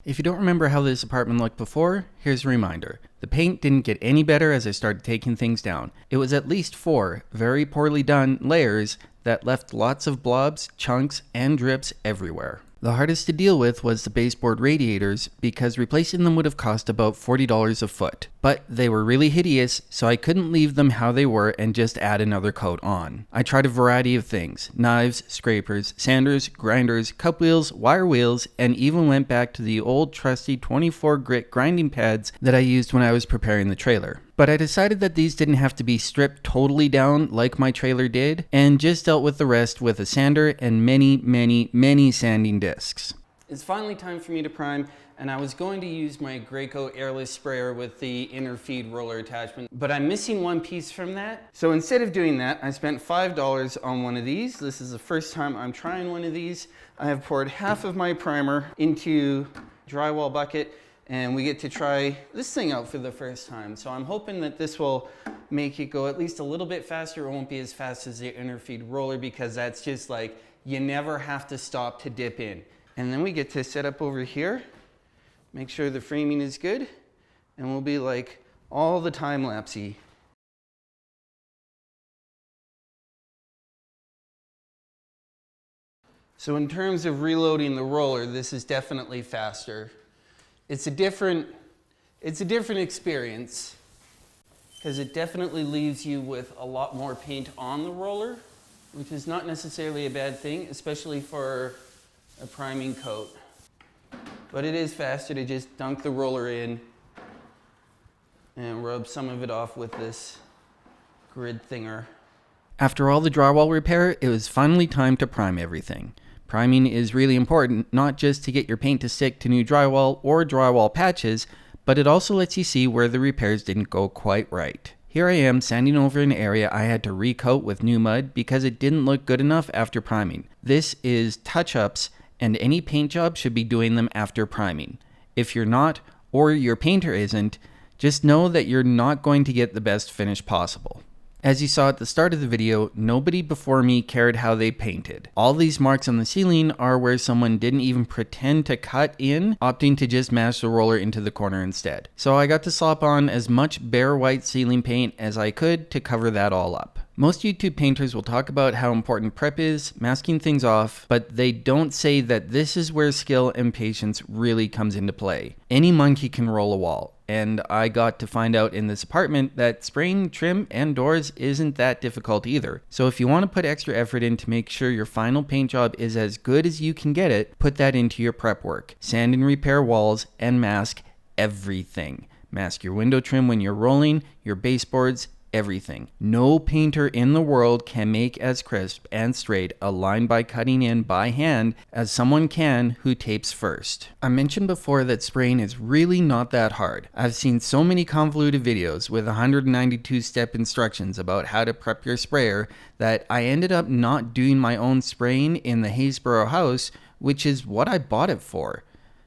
If you don't remember how this apartment looked before, here's a reminder. The paint didn't get any better as I started taking things down. It was at least 4 very poorly done layers that left lots of blobs, chunks, and drips everywhere. The hardest to deal with was the baseboard radiators because replacing them would have cost about $40 a foot. But they were really hideous, so I couldn't leave them how they were and just add another coat on. I tried a variety of things: knives, scrapers, sanders, grinders, cup wheels, wire wheels, and even went back to the old trusty 24 grit grinding pads that I used when I was preparing the trailer. But I decided that these didn't have to be stripped totally down like my trailer did, and just dealt with the rest with a sander and many sanding discs. It's finally time for me to prime, and I was going to use my Grate airless sprayer with the inner feed roller attachment, but I'm missing one piece from that. So instead of doing that, I spent $5 on one of these. This is the first time I'm trying one of these. I have poured half of my primer into a drywall bucket, and we get to try this thing out for the first time. So I'm hoping that this will make it go at least a little bit faster. It won't be as fast as the inner feed roller because that's just like, you never have to stop to dip in. And then we get to set up over here, make sure the framing is good, and we'll be like all the time-lapsey. So in terms of reloading the roller, this is definitely faster. It's a different experience because it definitely leaves you with a lot more paint on the roller, which is not necessarily a bad thing, especially for a priming coat. But it is faster to just dunk the roller in and rub some of it off with this grid thinger. After all the drywall repair, it was finally time to prime everything. Priming is really important, not just to get your paint to stick to new drywall or drywall patches, but it also lets you see where the repairs didn't go quite right. Here I am sanding over an area I had to recoat with new mud because it didn't look good enough after priming. This is touch-ups, and any paint job should be doing them after priming. If you're not, or your painter isn't, just know that you're not going to get the best finish possible. As you saw at the start of the video, nobody before me cared how they painted. All these marks on the ceiling are where someone didn't even pretend to cut in, opting to just mash the roller into the corner instead. So I got to slop on as much bare white ceiling paint as I could to cover that all up. Most YouTube painters will talk about how important prep is, masking things off, but they don't say that this is where skill and patience really comes into play. Any monkey can roll a wall, and I got to find out in this apartment that spraying trim and doors isn't that difficult either. So if you want to put extra effort in to make sure your final paint job is as good as you can get it, put that into your prep work. Sand and repair walls and mask everything. Mask your window trim when you're rolling, your baseboards, everything. No painter in the world can make as crisp and straight a line by cutting in by hand as someone can who tapes first. I mentioned before that spraying is really not that hard. I've seen so many convoluted videos with 192 step instructions about how to prep your sprayer that I ended up not doing my own spraying in the Haysboro house, which is what I bought it for.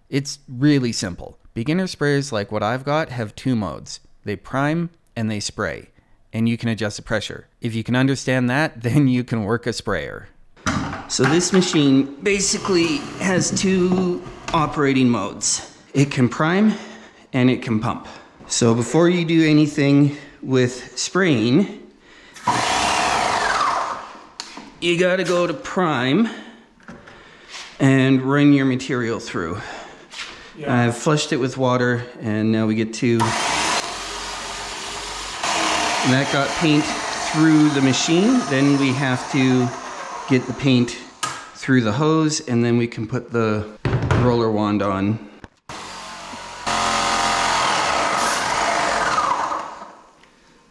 It's really simple. Beginner sprayers like what I've got have 2 modes. They prime and they spray. And you can adjust the pressure. If you can understand that, then you can work a sprayer. So this machine basically has 2 operating modes. It can prime and it can pump. So before you do anything with spraying, you gotta go to prime and run your material through. Yeah. I've flushed it with water and now we get to. And that got paint through the machine. Then we have to get the paint through the hose, and then we can put the roller wand on.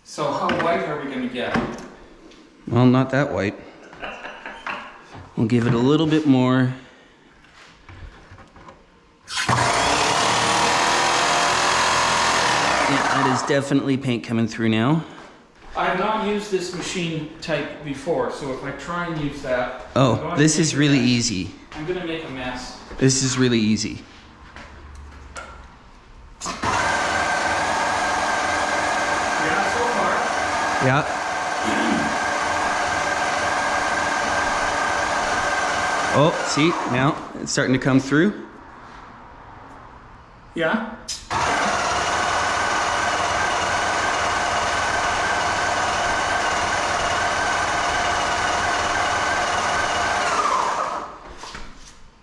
So how white are we going to get? Well, not that white. We'll give it a little bit more. Yeah, that is definitely paint coming through now. I've not used this machine type before, so if I try and use that... Oh, this is really easy. I'm going to make a mess. This is really easy. Yeah, so far. Yeah. Oh, see, now it's starting to come through. Yeah?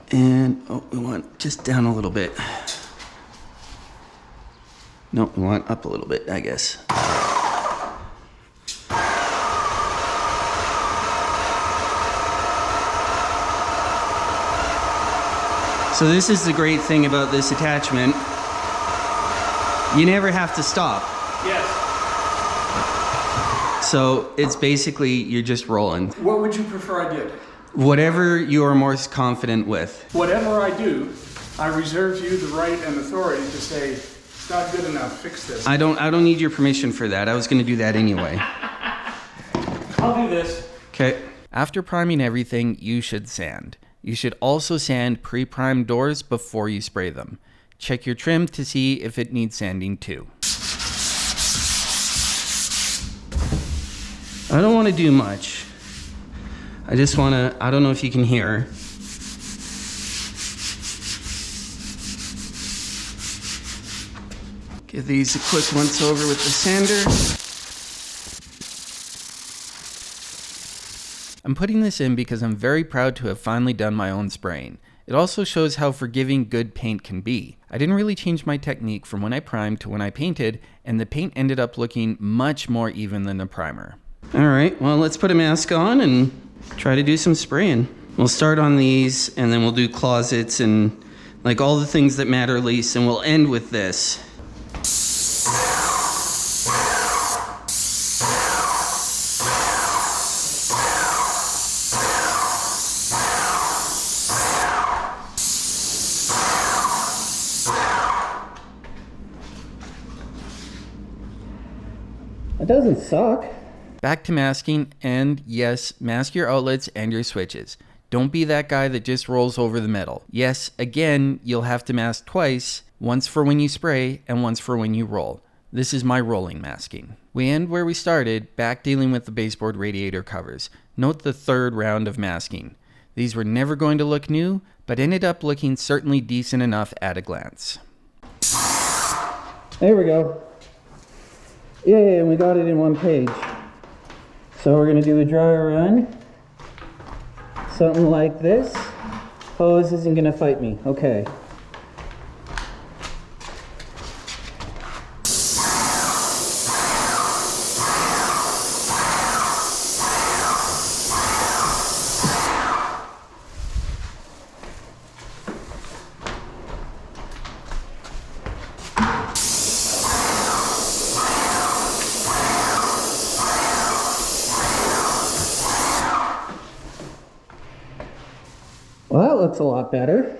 And, oh, we want just down a little bit. No, we want up a little bit, I guess. So this is the great thing about this attachment. You never have to stop. Yes. So it's basically, you're just rolling. What would you prefer I did? Whatever you are most confident with. Whatever I do, I reserve you the right and authority to say, it's not good enough, fix this. I don't need your permission for that. I was gonna do that anyway. I'll do this. Okay. After priming everything, you should sand. You should also sand pre-primed doors before you spray them. Check your trim to see if it needs sanding too. I don't want to do much. I just want to, I don't know if you can hear. Give these a quick once over with the sander. I'm putting this in because I'm very proud to have finally done my own spraying. It also shows how forgiving good paint can be. I didn't really change my technique from when I primed to when I painted, and the paint ended up looking much more even than the primer. All right, well, let's put a mask on and try to do some spraying. We'll start on these, and then we'll do closets and like all the things that matter least, and we'll end with this. It doesn't suck. Back to masking, and yes, mask your outlets and your switches. Don't be that guy that just rolls over the metal. Yes, again, you'll have to mask twice, once for when you spray and once for when you roll. This is my rolling masking. We end where we started, back dealing with the baseboard radiator covers. Note the third round of masking. These were never going to look new, but ended up looking certainly decent enough at a glance. There we go. Yay, and we got it in one page. So we're gonna do a dry run. Something like this. Hose isn't gonna fight me, okay. Well, that looks a lot better.